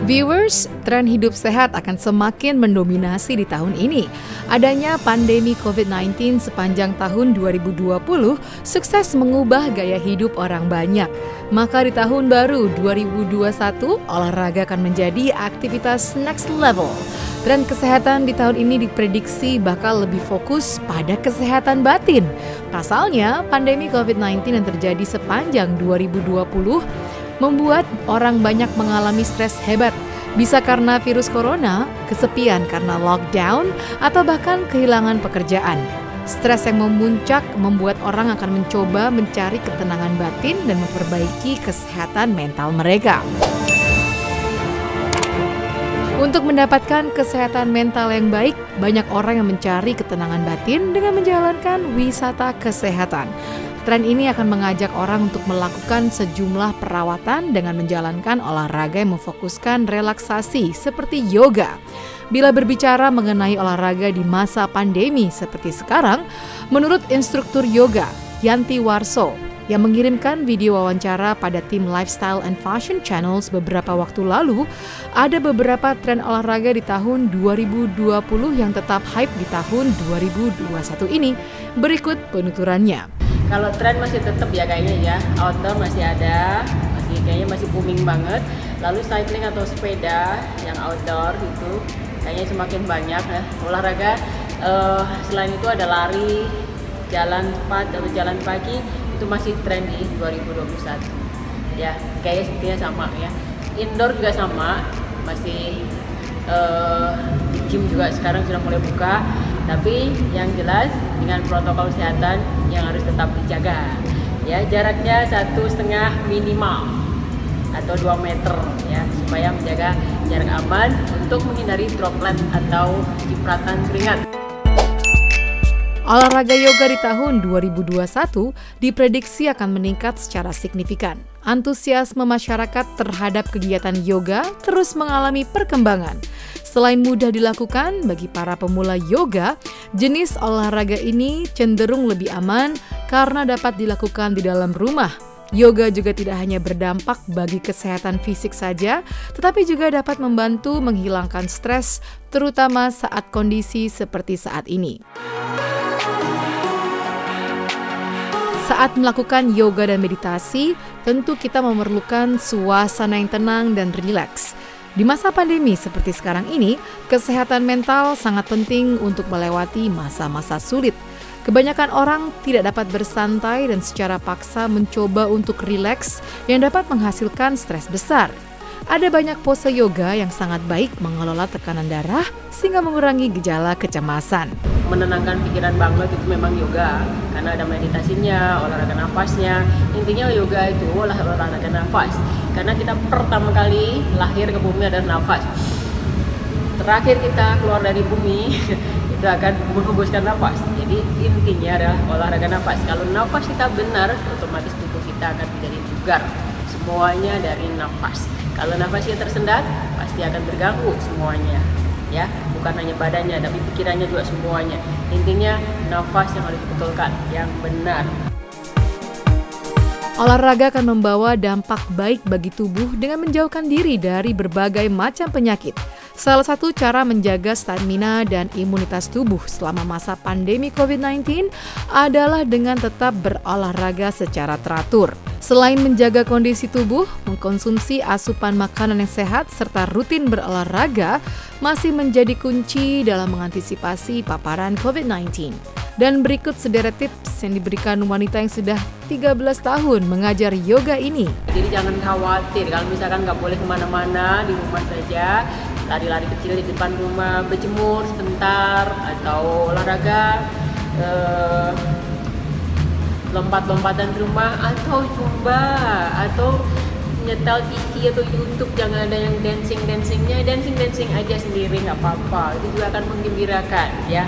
Viewers, tren hidup sehat akan semakin mendominasi di tahun ini. Adanya pandemi COVID-19 sepanjang tahun 2020 sukses mengubah gaya hidup orang banyak. Maka di tahun baru 2021, olahraga akan menjadi aktivitas next level. Tren kesehatan di tahun ini diprediksi bakal lebih fokus pada kesehatan batin. Pasalnya, pandemi COVID-19 yang terjadi sepanjang 2020 membuat orang banyak mengalami stres hebat. Bisa karena virus corona, kesepian karena lockdown, atau bahkan kehilangan pekerjaan. Stres yang memuncak membuat orang akan mencoba mencari ketenangan batin dan memperbaiki kesehatan mental mereka. Untuk mendapatkan kesehatan mental yang baik, banyak orang yang mencari ketenangan batin dengan menjalankan wisata kesehatan. Tren ini akan mengajak orang untuk melakukan sejumlah perawatan dengan menjalankan olahraga yang memfokuskan relaksasi seperti yoga. Bila berbicara mengenai olahraga di masa pandemi seperti sekarang, menurut instruktur yoga Yanti Warso yang mengirimkan video wawancara pada tim Lifestyle and Fashion Channels beberapa waktu lalu, ada beberapa tren olahraga di tahun 2020 yang tetap hype di tahun 2021 ini. Berikut penuturannya. Kalau tren masih tetap ya kayaknya ya, outdoor masih ada, kayaknya masih booming banget. Lalu cycling atau sepeda yang outdoor itu kayaknya semakin banyak ya. Olahraga selain itu ada lari, jalan cepat atau jalan pagi itu masih tren di 2021. Ya, kayaknya sepertinya sama ya. Indoor juga sama, masih gym juga sekarang sudah mulai buka. Tapi yang jelas dengan protokol kesehatan yang harus tetap dijaga. Ya, jaraknya 1,5 minimal atau 2 meter ya, supaya menjaga jarak aman untuk menghindari droplet atau cipratan keringat. Olahraga yoga di tahun 2021 diprediksi akan meningkat secara signifikan. Antusiasme masyarakat terhadap kegiatan yoga terus mengalami perkembangan. Selain mudah dilakukan bagi para pemula yoga, jenis olahraga ini cenderung lebih aman karena dapat dilakukan di dalam rumah. Yoga juga tidak hanya berdampak bagi kesehatan fisik saja, tetapi juga dapat membantu menghilangkan stres, terutama saat kondisi seperti saat ini. Saat melakukan yoga dan meditasi, tentu kita memerlukan suasana yang tenang dan rileks. Di masa pandemi seperti sekarang ini, kesehatan mental sangat penting untuk melewati masa-masa sulit. Kebanyakan orang tidak dapat bersantai dan secara paksa mencoba untuk rileks yang dapat menghasilkan stres besar. Ada banyak pose yoga yang sangat baik mengelola tekanan darah sehingga mengurangi gejala kecemasan. Menenangkan pikiran banget itu memang yoga, karena ada meditasinya, olahraga nafasnya. Intinya yoga itu olahraga nafas, karena kita pertama kali lahir ke bumi ada nafas. Terakhir kita keluar dari bumi itu akan menghembuskan nafas. Jadi intinya adalah olahraga nafas. Kalau nafas kita benar, otomatis tubuh kita akan menjadi bugar. Semuanya dari nafas. Kalau nafasnya tersendat, pasti akan terganggu semuanya. Ya, bukan hanya badannya, tapi pikirannya juga semuanya. Intinya nafas yang harus dibetulkan, yang benar. Olahraga akan membawa dampak baik bagi tubuh dengan menjauhkan diri dari berbagai macam penyakit. Salah satu cara menjaga stamina dan imunitas tubuh selama masa pandemi COVID-19 adalah dengan tetap berolahraga secara teratur. Selain menjaga kondisi tubuh, mengkonsumsi asupan makanan yang sehat serta rutin berolahraga masih menjadi kunci dalam mengantisipasi paparan COVID-19. Dan berikut sederet tips yang diberikan wanita yang sudah 13 tahun mengajar yoga ini. Jadi jangan khawatir kalau misalkan nggak boleh kemana-mana, di rumah saja, lari-lari kecil di depan rumah, berjemur sebentar, atau olahraga, lompat-lompatan di rumah, atau zumba, atau nyetel TV atau YouTube. Jangan ada yang dancing-dancingnya, dancing aja sendiri nggak apa-apa, itu juga akan menggembirakan ya.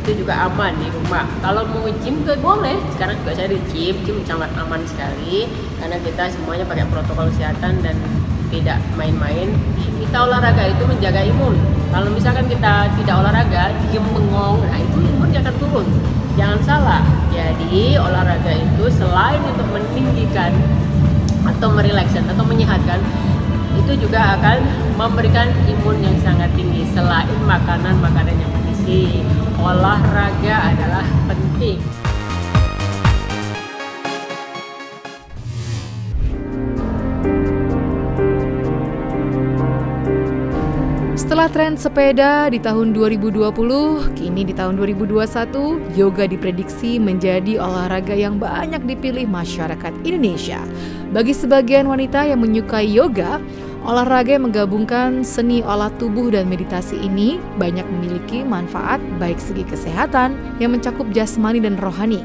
Itu juga aman di rumah. Kalau mau gym juga boleh. Sekarang juga saya di gym sangat aman sekali karena kita semuanya pakai protokol kesehatan dan tidak main-main. Kita olahraga itu menjaga imun. Kalau misalkan kita tidak olahraga, diem bengong, nah itu imunnya akan turun. Jangan salah. Jadi olahraga itu selain untuk meninggikan atau merilekskan atau menyehatkan, itu juga akan memberikan imun yang sangat tinggi. Selain makanan-makanan yang bergizi, olahraga adalah penting. Setelah tren sepeda di tahun 2020, kini di tahun 2021, yoga diprediksi menjadi olahraga yang banyak dipilih masyarakat Indonesia. Bagi sebagian wanita yang menyukai yoga, olahraga yang menggabungkan seni olah tubuh dan meditasi ini banyak memiliki manfaat baik segi kesehatan yang mencakup jasmani dan rohani.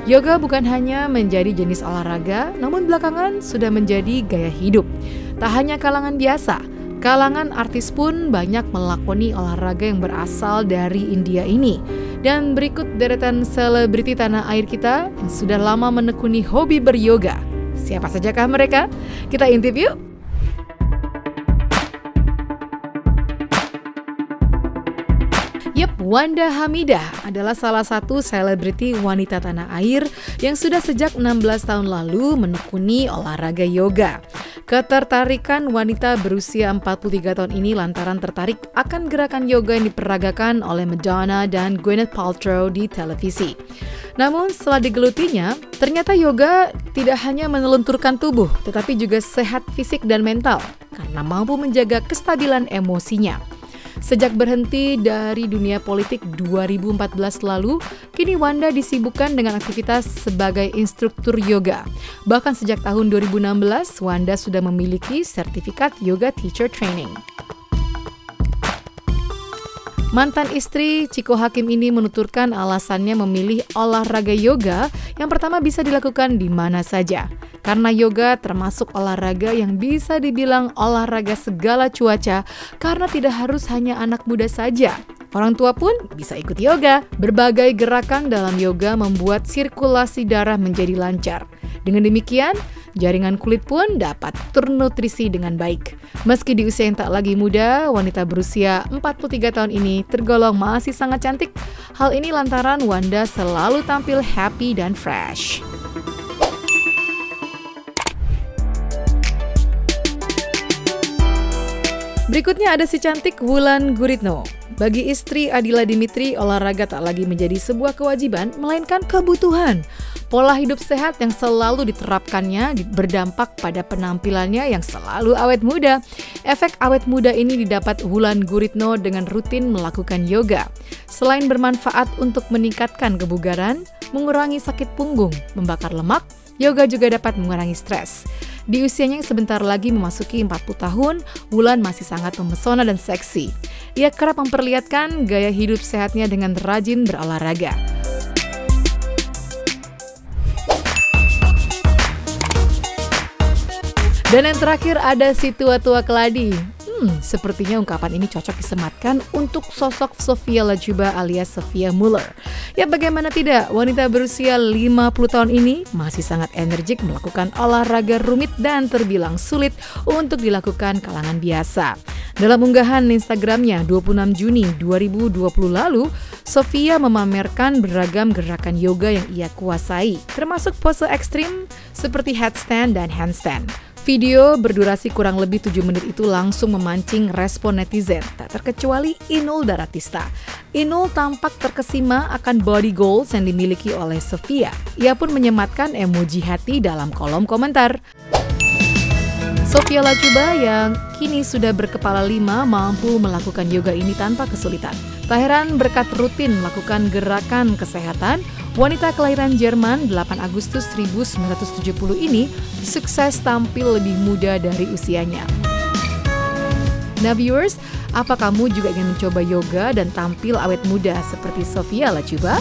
Yoga bukan hanya menjadi jenis olahraga, namun belakangan sudah menjadi gaya hidup. Tak hanya kalangan biasa, kalangan artis pun banyak melakoni olahraga yang berasal dari India ini. Dan berikut deretan selebriti tanah air kita yang sudah lama menekuni hobi beryoga. Siapa sajakah mereka? Kita intip yuk! Wanda Hamidah adalah salah satu selebriti wanita tanah air yang sudah sejak 16 tahun lalu menekuni olahraga yoga. Ketertarikan wanita berusia 43 tahun ini lantaran tertarik akan gerakan yoga yang diperagakan oleh Madonna dan Gwyneth Paltrow di televisi. Namun setelah digelutinya, ternyata yoga tidak hanya menelunturkan tubuh, tetapi juga sehat fisik dan mental karena mampu menjaga kestabilan emosinya. Sejak berhenti dari dunia politik 2014 lalu, kini Wanda disibukkan dengan aktivitas sebagai instruktur yoga. Bahkan sejak tahun 2016, Wanda sudah memiliki sertifikat Yoga Teacher Training. Mantan istri Chiko Hakim ini menuturkan alasannya memilih olahraga yoga yang pertama bisa dilakukan di mana saja. Karena yoga termasuk olahraga yang bisa dibilang olahraga segala cuaca karena tidak harus hanya anak muda saja. Orang tua pun bisa ikut yoga. Berbagai gerakan dalam yoga membuat sirkulasi darah menjadi lancar. Dengan demikian, jaringan kulit pun dapat ternutrisi dengan baik. Meski di usia yang tak lagi muda, wanita berusia 43 tahun ini tergolong masih sangat cantik. Hal ini lantaran Wanda selalu tampil happy dan fresh. Berikutnya ada si cantik Wulan Guritno. Bagi istri Adila Dimitri, olahraga tak lagi menjadi sebuah kewajiban, melainkan kebutuhan. Pola hidup sehat yang selalu diterapkannya berdampak pada penampilannya yang selalu awet muda. Efek awet muda ini didapat Wulan Guritno dengan rutin melakukan yoga. Selain bermanfaat untuk meningkatkan kebugaran, mengurangi sakit punggung, membakar lemak, yoga juga dapat mengurangi stres. Di usianya yang sebentar lagi memasuki 40 tahun, Wulan masih sangat memesona dan seksi. Ia kerap memperlihatkan gaya hidup sehatnya dengan rajin berolahraga. Dan yang terakhir ada si tua-tua keladi. Sepertinya ungkapan ini cocok disematkan untuk sosok Sofia Lajuba alias Sophia Muller. Ya bagaimana tidak, wanita berusia 50 tahun ini masih sangat energik melakukan olahraga rumit dan terbilang sulit untuk dilakukan kalangan biasa. Dalam unggahan Instagramnya 26 Juni 2020 lalu, Sophia memamerkan beragam gerakan yoga yang ia kuasai, termasuk pose ekstrim seperti headstand dan handstand. Video berdurasi kurang lebih 7 menit itu langsung memancing respon netizen, tak terkecuali Inul Daratista. Inul tampak terkesima akan body goals yang dimiliki oleh Sophia. Ia pun menyematkan emoji hati dalam kolom komentar. Sofia Lajuba yang kini sudah berkepala 5 mampu melakukan yoga ini tanpa kesulitan. Tak heran berkat rutin melakukan gerakan kesehatan, wanita kelahiran Jerman 8 Agustus 1970 ini sukses tampil lebih muda dari usianya. Nah viewers, apa kamu juga ingin mencoba yoga dan tampil awet muda seperti Sofia Lajuba?